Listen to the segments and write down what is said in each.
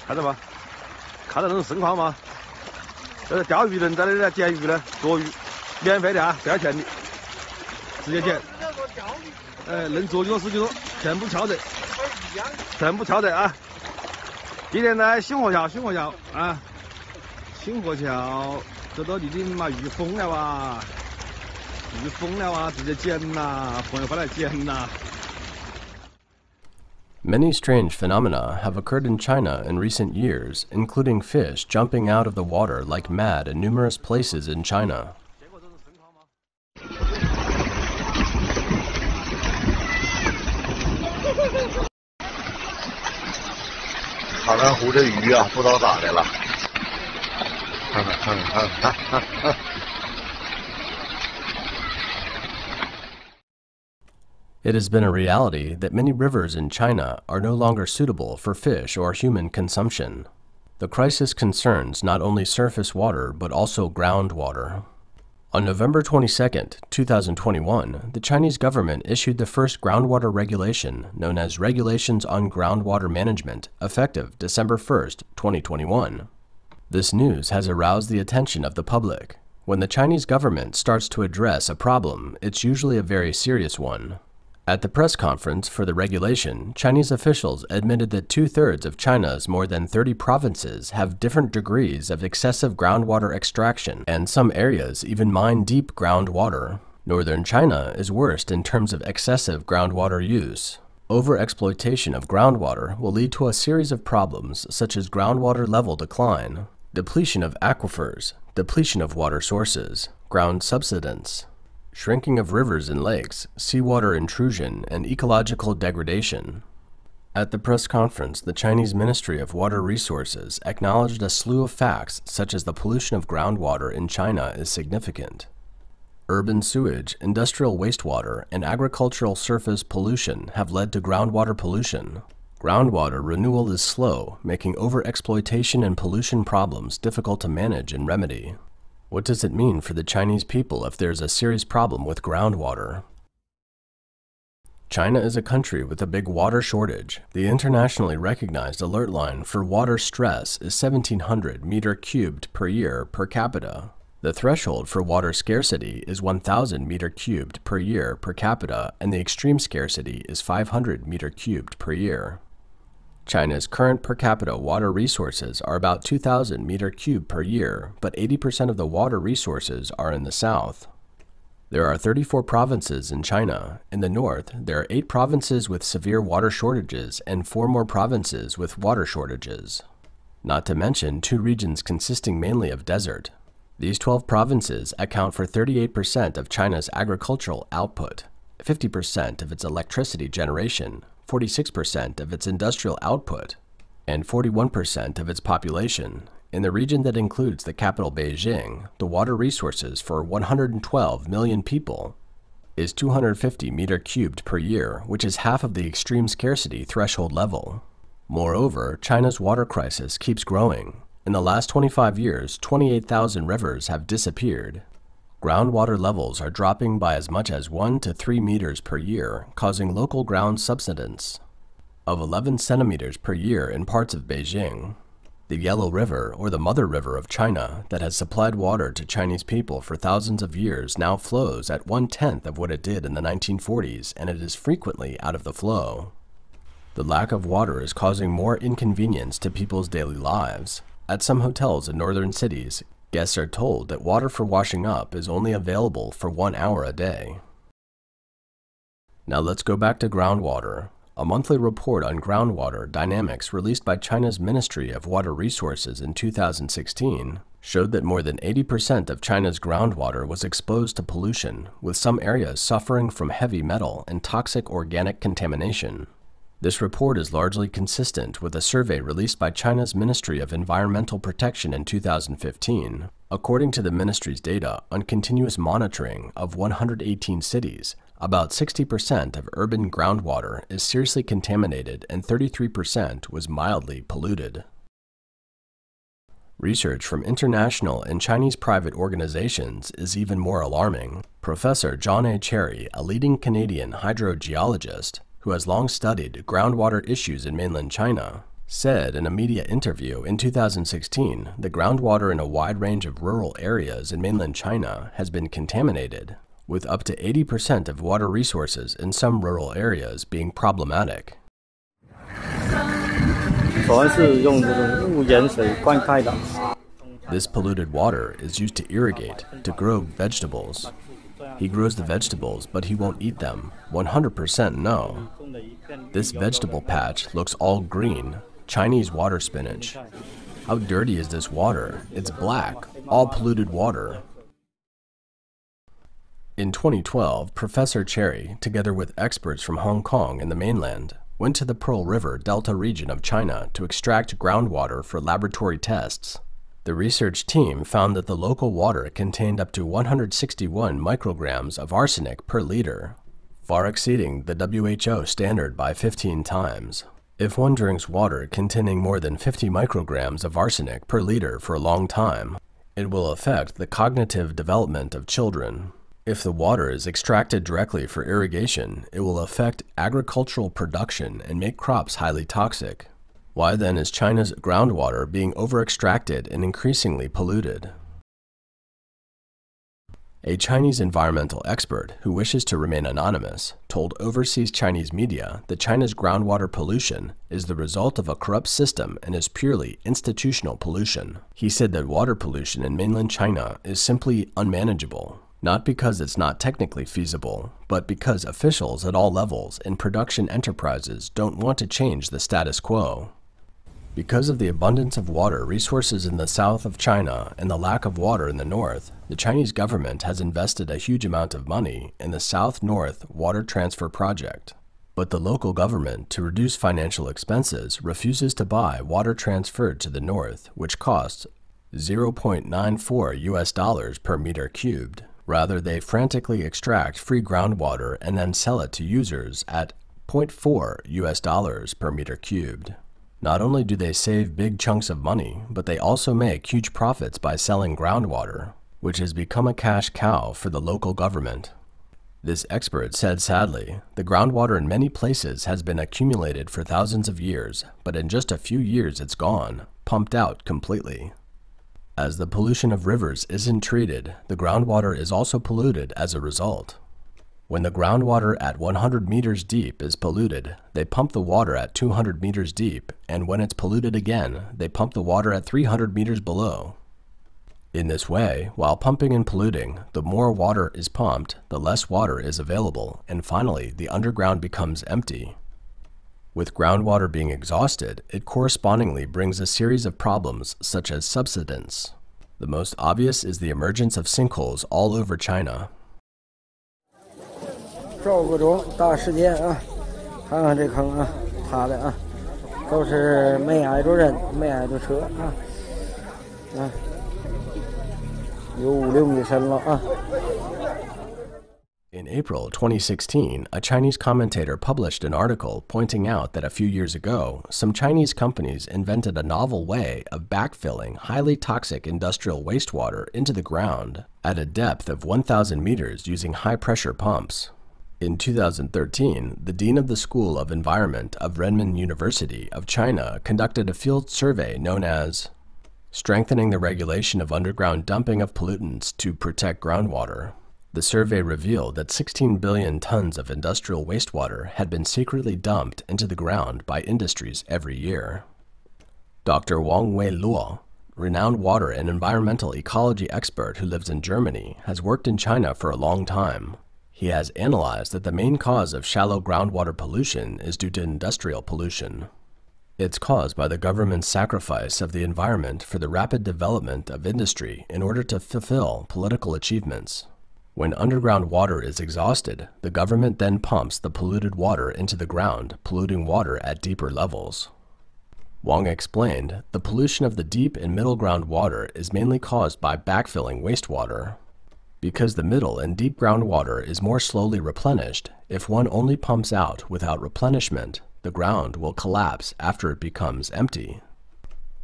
看到吗？看到那种盛况吗？这是钓鱼人在那里捡鱼呢，捉鱼，免费的啊，不要钱的，直接捡。能捉几多是几多，全部敲得，全部敲得啊！今天呢，新河桥啊，新河桥这都已经嘛遇风了哇，遇风了哇，直接捡呐，朋友快来捡呐！ Many strange phenomena have occurred in China in recent years, including fish jumping out of the water like mad in numerous places in China. 看看湖这鱼啊，不知道咋的了。看。It has been a reality that many rivers in China are no longer suitable for fish or human consumption. The crisis concerns not only surface water but also groundwater. On November 22, 2021, the Chinese government issued the first groundwater regulation, known as Regulations on Groundwater Management, effective December 1, 2021. This news has aroused the attention of the public. When the Chinese government starts to address a problem, it's usually a very serious one. At the press conference for the regulation, Chinese officials admitted that 2/3 of China's more than 30 provinces have different degrees of excessive groundwater extraction, and some areas even mine deep groundwater. Northern China is worst in terms of excessive groundwater use. Overexploitation of groundwater will lead to a series of problems such as groundwater level decline, depletion of aquifers, depletion of water sources, ground subsidence, shrinking of rivers and lakes, seawater intrusion, and ecological degradation. At the press conference, the Chinese Ministry of Water Resources acknowledged a slew of facts such as the pollution of groundwater in China is significant. Urban sewage, industrial wastewater, and agricultural surface pollution have led to groundwater pollution. Groundwater renewal is slow, making overexploitation and pollution problems difficult to manage and remedy. What does it mean for the Chinese people if there's a serious problem with groundwater? China is a country with a big water shortage. The internationally recognized alert line for water stress is 1,700 meters cubed per year per capita. The threshold for water scarcity is 1,000 meters cubed per year per capita, and the extreme scarcity is 500 meters cubed per year. China's current per capita water resources are about 2,000 meters cubed per year, but 80% of the water resources are in the south. There are 34 provinces in China. In the north, there are 8 provinces with severe water shortages and 4 more provinces with water shortages. Not to mention 2 regions consisting mainly of desert. These 12 provinces account for 38% of China's agricultural output, 50% of its electricity generation, 46% of its industrial output, and 41% of its population. In the region that includes the capital Beijing, the water resources for 112 million people is 250 meters cubed per year, which is half of the extreme scarcity threshold level. Moreover, China's water crisis keeps growing. In the last 25 years, 28,000 rivers have disappeared. Groundwater levels are dropping by as much as 1 to 3 meters per year, causing local ground subsidence of 11 centimeters per year in parts of Beijing. The Yellow River, or the Mother River of China, that has supplied water to Chinese people for thousands of years, now flows at 1/10 of what it did in the 1940s, and it is frequently out of the flow. The lack of water is causing more inconvenience to people's daily lives. At some hotels in northern cities, guests are told that water for washing up is only available for 1 hour a day. Now let's go back to groundwater. A monthly report on groundwater dynamics released by China's Ministry of Water Resources in 2016 showed that more than 80% of China's groundwater was exposed to pollution, with some areas suffering from heavy metal and toxic organic contamination. This report is largely consistent with a survey released by China's Ministry of Environmental Protection in 2015. According to the ministry's data on continuous monitoring of 118 cities, about 60% of urban groundwater is seriously contaminated and 33% was mildly polluted. Research from international and Chinese private organizations is even more alarming. Professor John A. Cherry, a leading Canadian hydrogeologist, who has long studied groundwater issues in mainland China, said in a media interview in 2016 that groundwater in a wide range of rural areas in mainland China has been contaminated, with up to 80% of water resources in some rural areas being problematic. This polluted water is used to irrigate, to grow vegetables. He grows the vegetables, but he won't eat them. 100% no. This vegetable patch looks all green, Chinese water spinach. How dirty is this water? It's black, all polluted water. In 2012, Professor Cherry, together with experts from Hong Kong and the mainland, went to the Pearl River Delta region of China to extract groundwater for laboratory tests. The research team found that the local water contained up to 161 micrograms of arsenic per liter, far exceeding the WHO standard by 15 times. If one drinks water containing more than 50 micrograms of arsenic per liter for a long time, it will affect the cognitive development of children. If the water is extracted directly for irrigation, it will affect agricultural production and make crops highly toxic. Why then is China's groundwater being over-extracted and increasingly polluted? A Chinese environmental expert who wishes to remain anonymous told overseas Chinese media that China's groundwater pollution is the result of a corrupt system and is purely institutional pollution. He said that water pollution in mainland China is simply unmanageable, not because it's not technically feasible, but because officials at all levels in production enterprises don't want to change the status quo. Because of the abundance of water resources in the south of China and the lack of water in the north, the Chinese government has invested a huge amount of money in the South-North Water Transfer Project. But the local government, to reduce financial expenses, refuses to buy water transferred to the north, which costs $0.94 per meter cubed. Rather, they frantically extract free groundwater and then sell it to users at $0.4 per meter cubed. Not only do they save big chunks of money, but they also make huge profits by selling groundwater, which has become a cash cow for the local government. This expert said sadly, the groundwater in many places has been accumulated for thousands of years, but in just a few years it's gone, pumped out completely. As the pollution of rivers isn't treated, the groundwater is also polluted as a result. When the groundwater at 100 meters deep is polluted, they pump the water at 200 meters deep, and when it's polluted again, they pump the water at 300 meters below. In this way, while pumping and polluting, the more water is pumped, the less water is available, and finally, the underground becomes empty. With groundwater being exhausted, it correspondingly brings a series of problems such as subsidence. The most obvious is the emergence of sinkholes all over China. 照顾中大时间啊，看看这坑啊，塌的啊，都是没挨着人，没挨着车啊，有5-6米深了啊。 In April 2016, a Chinese commentator published an article pointing out that a few years ago, some Chinese companies invented a novel way of backfilling highly toxic industrial wastewater into the ground at a depth of 1,000 meters using high-pressure pumps. In 2013, the Dean of the School of Environment of Renmin University of China conducted a field survey known as Strengthening the Regulation of Underground Dumping of Pollutants to Protect Groundwater. The survey revealed that 16 billion tons of industrial wastewater had been secretly dumped into the ground by industries every year. Dr. Wang Wei-luo, renowned water and environmental ecology expert who lives in Germany, has worked in China for a long time. He has analyzed that the main cause of shallow groundwater pollution is due to industrial pollution. It's caused by the government's sacrifice of the environment for the rapid development of industry in order to fulfill political achievements. When underground water is exhausted, the government then pumps the polluted water into the ground, polluting water at deeper levels. Wang explained, the pollution of the deep and middle ground water is mainly caused by backfilling wastewater. Because the middle and deep groundwater is more slowly replenished, if one only pumps out without replenishment, the ground will collapse after it becomes empty.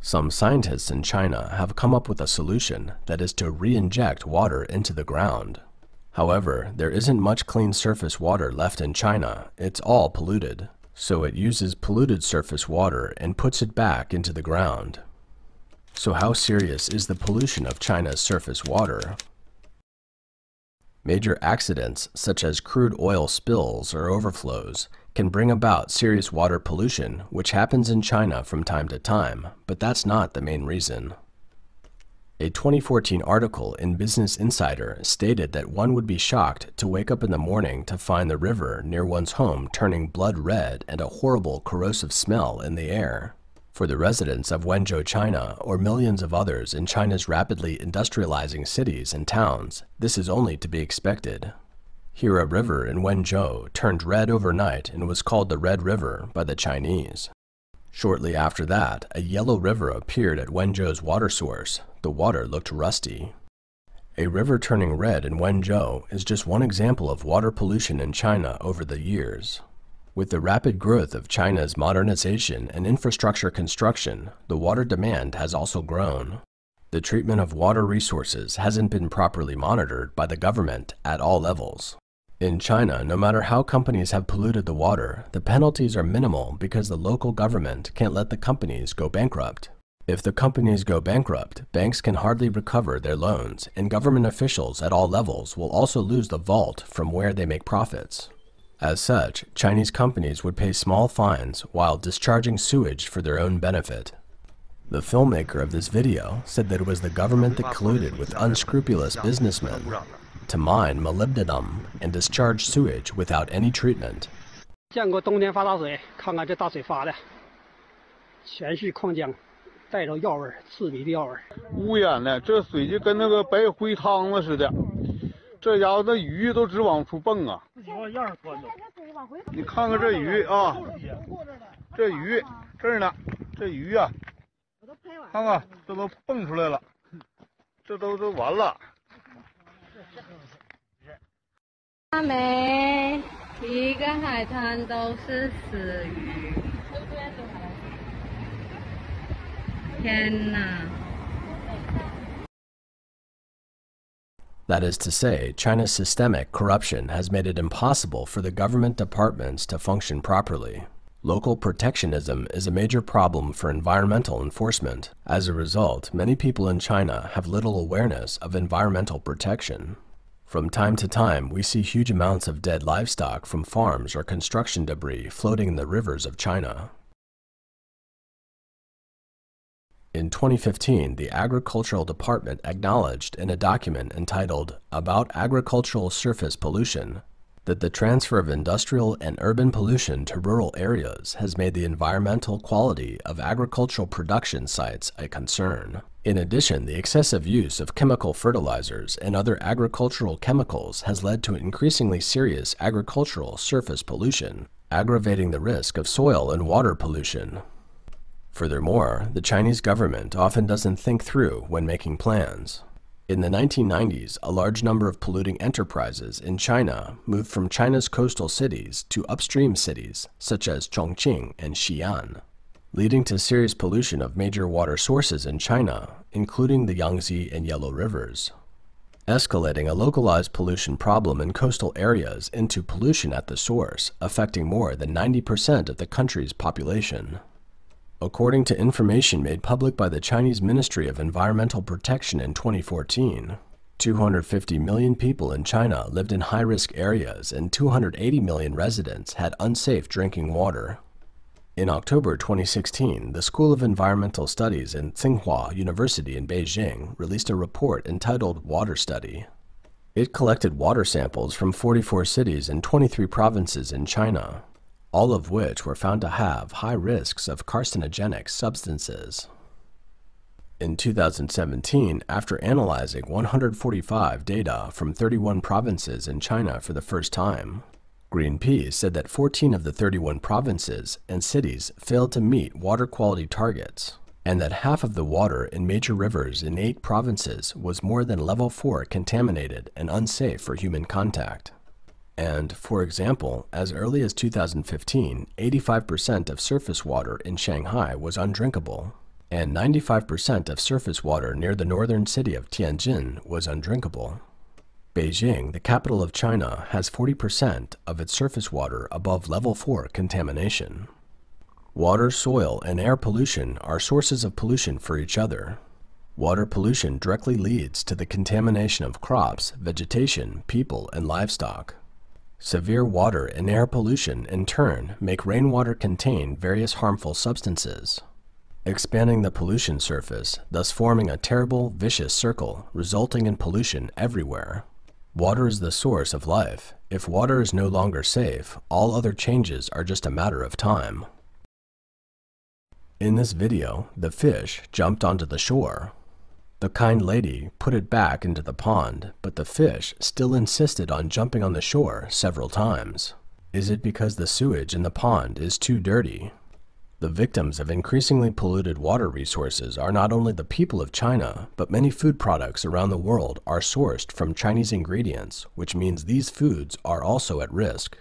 Some scientists in China have come up with a solution that is to re-inject water into the ground. However, there isn't much clean surface water left in China, it's all polluted. So it uses polluted surface water and puts it back into the ground. So how serious is the pollution of China's surface water? Major accidents, such as crude oil spills or overflows, can bring about serious water pollution, which happens in China from time to time, but that's not the main reason. A 2014 article in Business Insider stated that one would be shocked to wake up in the morning to find the river near one's home turning blood red and a horrible corrosive smell in the air. For the residents of Wenzhou, China, or millions of others in China's rapidly industrializing cities and towns, this is only to be expected. Here a river in Wenzhou turned red overnight and was called the Red River by the Chinese. Shortly after that, a yellow river appeared at Wenzhou's water source. The water looked rusty. A river turning red in Wenzhou is just one example of water pollution in China over the years. With the rapid growth of China's modernization and infrastructure construction, the water demand has also grown. The treatment of water resources hasn't been properly monitored by the government at all levels. In China, no matter how companies have polluted the water, the penalties are minimal because the local government can't let the companies go bankrupt. If the companies go bankrupt, banks can hardly recover their loans, and government officials at all levels will also lose the vault from where they make profits. As such, Chinese companies would pay small fines while discharging sewage for their own benefit. The filmmaker of this video said that it was the government that colluded with unscrupulous businessmen to mine molybdenum and discharge sewage without any treatment. 见过冬天发大水，看看这大水发的，全是矿浆，带着药味，刺鼻的药味。污染的，这水就跟那个白灰汤子似的，这家伙那鱼都直往出蹦啊！你看看这鱼啊，这鱼这儿呢，这鱼啊，看看这都蹦出来了，这都完了。每一个海滩都是死鱼，天哪！ That is to say, China's systemic corruption has made it impossible for the government departments to function properly. Local protectionism is a major problem for environmental enforcement. As a result, many people in China have little awareness of environmental protection. From time to time, we see huge amounts of dead livestock from farms or construction debris floating in the rivers of China. In 2015, the Agricultural Department acknowledged in a document entitled About Agricultural Surface Pollution that the transfer of industrial and urban pollution to rural areas has made the environmental quality of agricultural production sites a concern. In addition, the excessive use of chemical fertilizers and other agricultural chemicals has led to increasingly serious agricultural surface pollution, aggravating the risk of soil and water pollution. Furthermore, the Chinese government often doesn't think through when making plans. In the 1990s, a large number of polluting enterprises in China moved from China's coastal cities to upstream cities, such as Chongqing and Xi'an, leading to serious pollution of major water sources in China, including the Yangtze and Yellow rivers, escalating a localized pollution problem in coastal areas into pollution at the source, affecting more than 90% of the country's population. According to information made public by the Chinese Ministry of Environmental Protection in 2014, 250 million people in China lived in high-risk areas and 280 million residents had unsafe drinking water. In October 2016, the School of Environmental Studies in Tsinghua University in Beijing released a report entitled Water Study. It collected water samples from 44 cities and 23 provinces in China, all of which were found to have high risks of carcinogenic substances. In 2017, after analyzing 145 data from 31 provinces in China for the first time, Greenpeace said that 14 of the 31 provinces and cities failed to meet water quality targets, and that half of the water in major rivers in 8 provinces was more than level 4 contaminated and unsafe for human contact. And, for example, as early as 2015, 85% of surface water in Shanghai was undrinkable, and 95% of surface water near the northern city of Tianjin was undrinkable. Beijing, the capital of China, has 40% of its surface water above level 4 contamination. Water, soil, and air pollution are sources of pollution for each other. Water pollution directly leads to the contamination of crops, vegetation, people, and livestock. Severe water and air pollution, in turn, make rainwater contain various harmful substances, expanding the pollution surface, thus forming a terrible, vicious circle, resulting in pollution everywhere. Water is the source of life. If water is no longer safe, all other changes are just a matter of time. In this video, the fish jumped onto the shore. The kind lady put it back into the pond, but the fish still insisted on jumping on the shore several times. Is it because the sewage in the pond is too dirty? The victims of increasingly polluted water resources are not only the people of China, but many food products around the world are sourced from Chinese ingredients, which means these foods are also at risk.